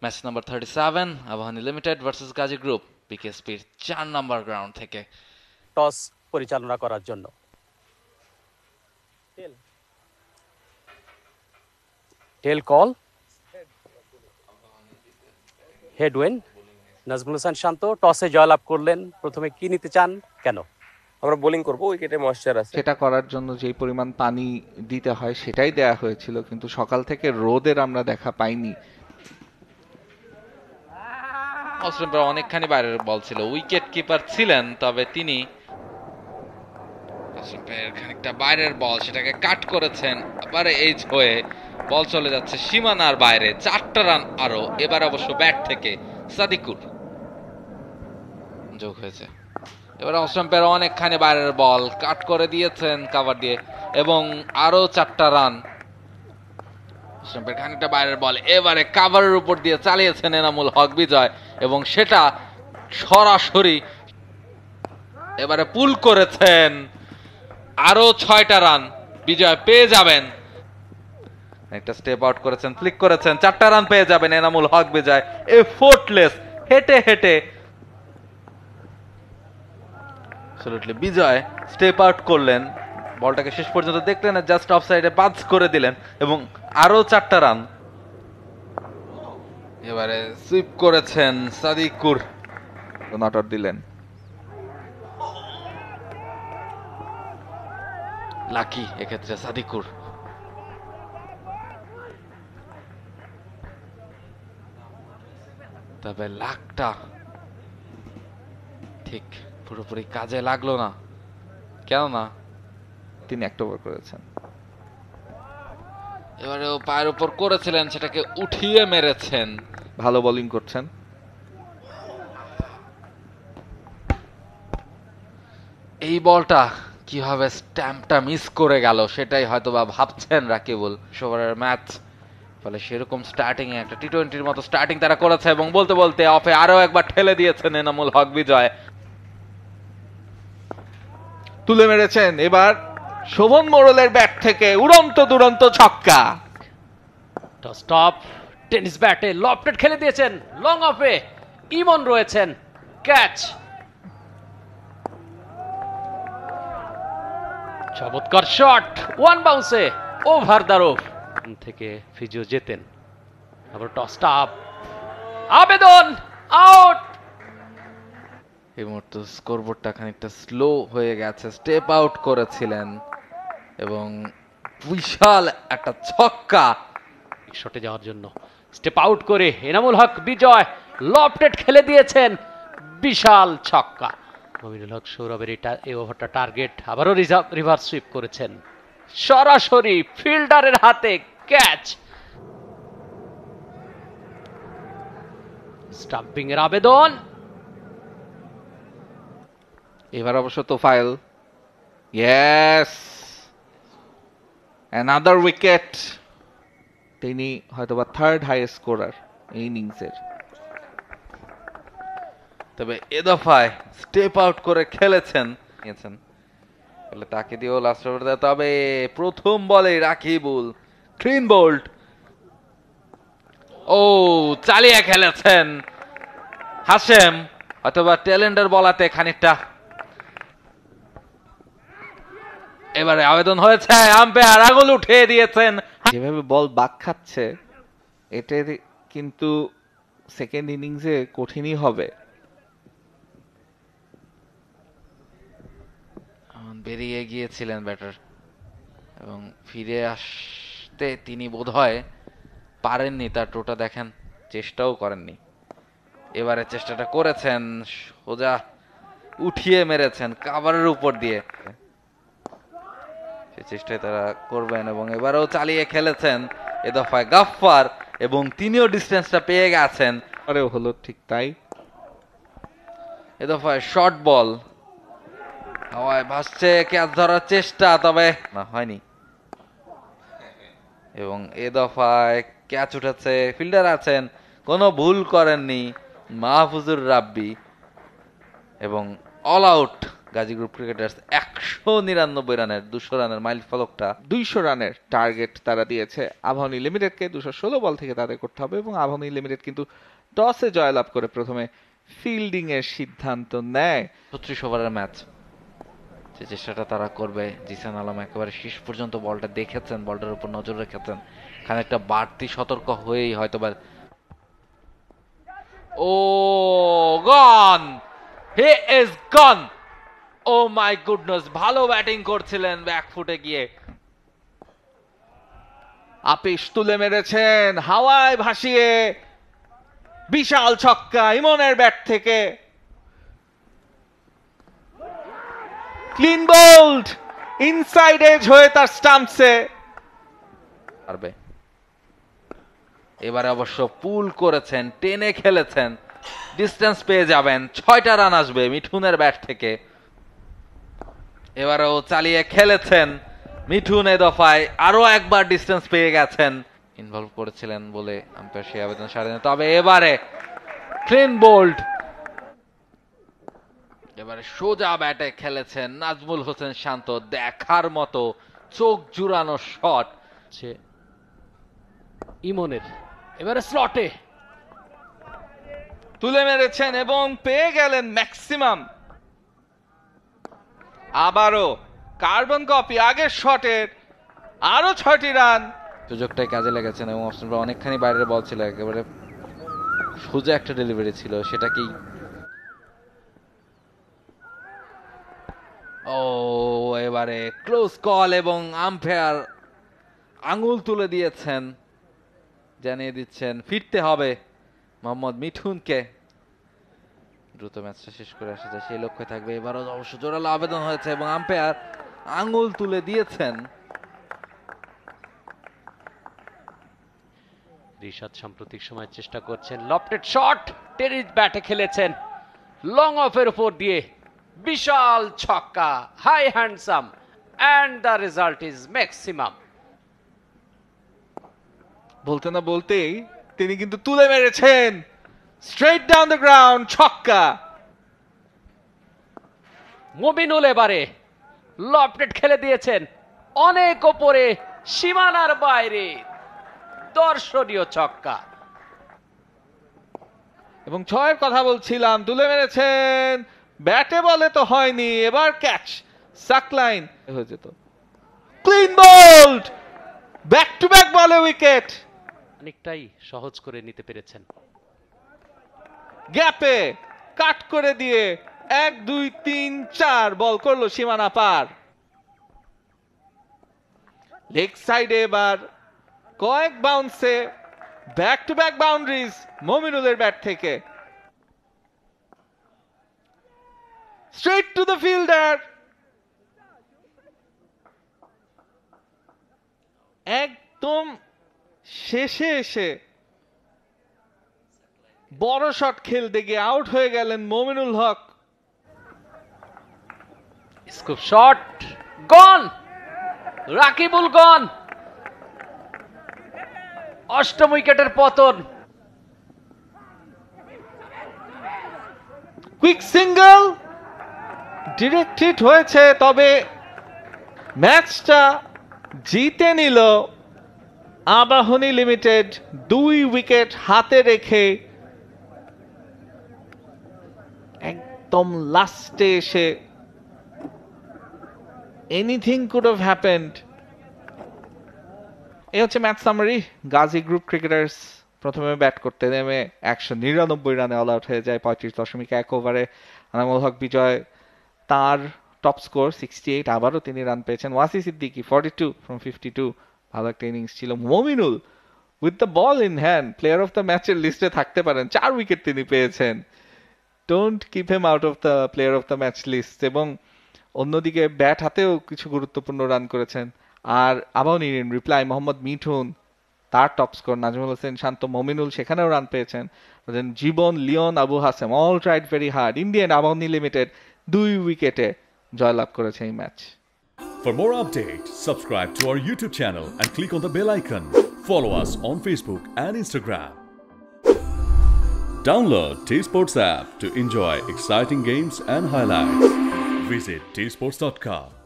Match number 37 Abahani limited versus Gazi group বিকেএসপির 4 নম্বর ground থেকে টস পরিচালনা করার জন্য টেল কল হেডওয়েন নাজমুল হাসান শান্ত টসে জয়লাভ করলেন। প্রথমে কি নিতে চান, কেন? আমরা বোলিং করব, উইকেটে ময়েশ্চার আছে। সেটা করার জন্য যেই পরিমাণ পানি দিতে হয় সেটাই দেয়া হয়েছিল, কিন্তু সকাল থেকে রোদের আমরা দেখা পাইনি। অস্ট্রেলিয়া অনেকখানি বাইরের বল ছিল, উইকেট কিপার ছিলেন, তবে তিনি খানিকটা বাইরের বল সেটাকে কাট করেছেন। আবার এইচ হয়ে বল চলে যাচ্ছে সীমানার বাইরে, 4টা রান আরো। এবার অবশ্য ব্যাট থেকে সাদিকুর যোগ হয়েছে। এবার অস্ট্রেলিয়ার অনেকখানি বাইরের বল কাট করে দিয়েছেন কাভার দিয়ে, এবং আরো 4টা রান। খানিকটা বাইরের বল এবারে কাভারের উপর দিয়ে চালিয়েছেন এনামুল হক বিজয়, এবং সেটা সরাসরি এবারে পুল করেছেন। আরো 6টা রান বিজয় পেয়ে যাবেন। একটা স্টেপ আউট করেছেন, ফ্লিক করেছেন, 4টা রান পেয়ে যাবেন এনামুল হক বিজয় এফোর্টলেস হেঁটে হেঁটে। অ্যাবসলিউটলি বিজয় স্টেপ আউট করলেন, বলটাকে শেষ পর্যন্ত দেখলেন, জাস্ট অফ সাইডে পাস করে দিলেন, এবং আরো 4টা রান এবারে সুইপ করেছেন সাদিকুর, নট আউট দিলেন। লাকি এক্ষেত্রে সাদিকুর। তবে লাকটা ঠিক পুরোপুরি কাজে লাগলো না, কেননা তিনি একটা ওভার করেছেন। এবারে ও পায়ের উপর করেছিলেন, সেটাকে উঠিয়ে মেরেছেন। ভালো বোলিং করছেন। এই বলটা কিভাবে স্ট্যাম্পটা মিস করে গেল সেটাই হয়তোবা ভাবছেন রাকিবুল। ওভারের ম্যাচ, ফলে সেরকম স্টার্টিং এ একটা টি-20-র মতো স্টার্টিং তারা করেছে, এবং বলতে বলতে অফে আরো একবার ঠেলে দিয়েছেন এনামুল হক বিজয়। তুলে মেরেছেন এবার শোভন মোড়লের ব্যাট থেকে উড়ন্ত দুরন্ত ছক্কা। স্টপ, টেনিস ব্যাটে লফটেড খেলে দিয়েছেন, লং অফে ইমন রয়েছেন, ক্যাচ। চমৎকার শট, ওয়ান বাউন্সে ওভার দ্য রোপ থেকে ফিজিও জেতেন। আবার টসটা আপ, আবেদন আউট। এই মুহূর্তে স্কোরবোর্ডটা খানিকটা স্লো হয়ে গেছে, স্টেপ আউট করেছিলেন, এবং বিশাল একটা ছক্কা শটে যাওয়ার জন্য স্টেপ আউট করে এনামুল হক বিজয় লফটেড খেলে দিয়েছেন, বিশাল ছক্কা। মমিনুল হক সৌরভের এই ওভারটা টার্গেট, আবারও রিভার্স সুইপ করেছেন, সরাসরি ফিল্ডারের হাতে ক্যাচ। স্টাম্পিং এর আবেদন, এবার অবশ্য তোফায়েল, ইয়েস, অ্যানাদার উইকেট। তিনি হয়তোবা থার্ড হাইয়েস্ট স্কোরার এই ইনিংসের। তবে এ দফায় স্টেপ আউট করে খেলেছেন, তাকে দিয়েও লাস্ট ওভার দেয়। তবে প্রথম বলে রাকিবুল ক্লিন বোল্ড, ও চালিয়ে খেলেছেন হাশেম, অথবা টেলেন্ডার বলাতে খানিকটা। এবারে আবেদন হয়েছে, আম্পায়ার আঙুল উঠিয়ে দিয়েছেন। যেভাবে বল বাক খাচ্ছে, এটার কিন্তু সেকেন্ড ইনিংসে কঠিনই হবে। বেরিয়ে গিয়েছিলেন ব্যাটার, এবং ফিরে আসতে তিনি বোধহয় পারেননি, তার টোটা দেখেন, চেষ্টাও করেননি। এবারে চেষ্টাটা করেছেন, সোজা উঠিয়ে মেরেছেন কাভারের উপর দিয়ে। সে চেষ্টায় তারা করবেন, এবং এবারেও চালিয়ে খেলেছেন এ দফায় গাফফার, এবং তিনিও ডিস্টেন্সটা পেয়ে গেছেন। পরেও হলো ঠিক তাই। এ দফায় শর্ট বল হাওয়ায় ভাসছে, ক্যাচ ধরার চেষ্টা, তবে না, হয়নি। এবং এ দফায় ক্যাচ উঠেছে, ফিল্ডার আছেন, কোনো ভুল করেননি মাহফুজুর রাব্বি, এবং all out Gazi group cricketers 199 রানের 200 রানের মাইল ফলকটা 200 রানের টার্গেট তারা দিয়েছে আবাহনী লিমিটেডকে। 216 বল থেকে তাদের করতে হবে এবং আবাহনী লিমিটেড কিন্তু টসে জয়লাভ করে প্রথমে ফিল্ডিং এর সিদ্ধান্ত নেয়। 36 ওভারের ম্যাচ, যে চেষ্টাটা তারা করবে। জিসান আলম একেবারে শেষ পর্যন্ত বলটা দেখেছেন, বলটার উপর নজর রেখেছেন, খানিকটা বাড়তি সতর্ক হয়েই হয়তোবা। Oh gone, he is gone. Oh my goodness, ভালো ব্যাটিং করছিলেন ব্যাকফুটে গিয়ে। আপিস তুলে মেরেছেন হাওয়ায় ভাসিয়ে, বিশাল ছক্কা ইমনের ব্যাট থেকে। ক্লিন বোল্ড, ইনসাইড এজ হয়ে তার স্টাম্পসে পারবে। এবারে অবশ্য পুল করেছেন, টেনে খেলেছেন, ডিস্টেন্স পেয়ে যাবেন। 6টা রান আসবে মিঠুনের ব্যাট থেকে। এবারেও চালিয়ে খেলেছেন মিঠুন, এ দফায় আরো একবার ডিস্টেন্স পেয়ে গেছেন। ইনভলভ করেছিলেন বলে আম্পায়ার সেই আবেদন সারেন। তবে এবারে ক্লিন বোল্ড, এবারে সোজা ব্যাটে খেলেছেন নাজমুল হোসেন শান্ত। দেখার মতো চোখ জুড়ানো শট ইমনের। এবারে স্লটে তুলে মেরেছেন এবং পেয়ে গেলেন ম্যাক্সিমাম। আবারও কার্বন কপি আগের শটের, আরো 6টি রান। সুযোগটাই কাজে লেগেছেন এবং অপশনটা অনেকখানি বাইরের বল ছিল, একেবারে সোজা একটা ডেলিভারি ছিল, সেটাকেই ও এবারে ক্লোজ কল এবং আম্পায়ার আঙুল তুলে দিয়েছেন, জানিয়ে দিচ্ছেন ফিরতে হবে মোহাম্মদ মিঠুনকে। দ্রুত ম্যাচটা শেষ করে আসা যায় সেই লক্ষ্যে থাকবে। এবারও অবশ্য জোরালো আবেদন হয়েছে এবং আম্পায়ার আঙুল তুলে দিয়েছেন। রিশাদ সাম্প্রতিক সময় চেষ্টা করছেন, লফটেড শট, টেরিস ব্যাটে খেলেছেন লং অফের উপর দিয়ে, বিশাল ছক্কা, high handsome, and the result is maximum. বলতে না বলতেই তিনি কিন্তু তুলে মেরেছেন স্ট্রেট ডাউন দ্য গ্রাউন্ড, ছক্কা। মুমিনুল এবারে লফটেড খেলে দিয়েছেন অনেক ওপরে, সীমানার বাইরে, দর্শনীয় ছক্কা। এবং 6-এর কথা বলছিলাম, তুলে মেরেছেন, ব্যাটে বলে তো হয়নি, এবার ক্যাচ, সাকলাইন হয়ে যেত। Clean bold, back to back বলে উইকেট। অনেকটাই সহজ করে নিতে পেরেছেন। গ্যাপে কাট করে দিয়ে 1 2 3 4 বল করলো সীমানা পার। লেগ সাইডে এবার কয়েক বাউন্সে ব্যাক টু ব্যাক বাউন্ডারিজ মমিনুলের ব্যাট থেকে। স্ট্রেট টু দ্য ফিল্ডার, একদম শেষে এসে বড় শট খেলতে গিয়ে আউট হয়ে গেলেন মমিনুল হক। স্কুপ শট, গন, রাকিবুল গন। 8ম উইকেটের পতন। কুইক সিঙ্গেল, ডিরেক্ট হিট হয়েছে, তবে ম্যাচটা জিতে নিল আবাহনী লিমিটেড 2 উইকেট হাতে রেখে। একদম লাস্টে এসে এনিথিং কুড হ্যাভ হ্যাপেন্ড। এই হচ্ছে match summary. Gazi group cricketers প্রথমে ব্যাট করতে নেমে 199 রানে অল আউট হয়ে যায় 35.1 ওভারে। আনামুল হক বিজয় তার টপ স্কোর 68, আবারও তিনি রান পেয়েছেন। ওয়াসি সিদ্দিকী 42 from 52, ভালো একটা ইনিংস ছিল। Mominul with the ball in hand player of the ম্যাচের লিস্টে থাকতে পারেন, 4 উইকেট তিনি পেয়েছেন। Don't keep him out of the player of the match list. এবং অন্যদিকে ব্যাট হাতেও কিছু গুরুত্বপূর্ণ রান করেছেন। আর আবাহনী ইন রিপ্লাই মোহাম্মদ মিঠুন, তার টপ স্কোর, নাজমুল হোসেন শান্ত, মমিনুল সেখানেও রান পেয়েছেন। Jibon, Leon, Abu Hashem all tried very hard. Indian Abahani limited 2 উইকেটে জয়লাভ করেছে এই match. For more updates, subscribe to our YouTube channel and click on the bell icon. Follow us on Facebook and Instagram. Download T-Sports app to enjoy exciting games and highlights. Visit tsports.com.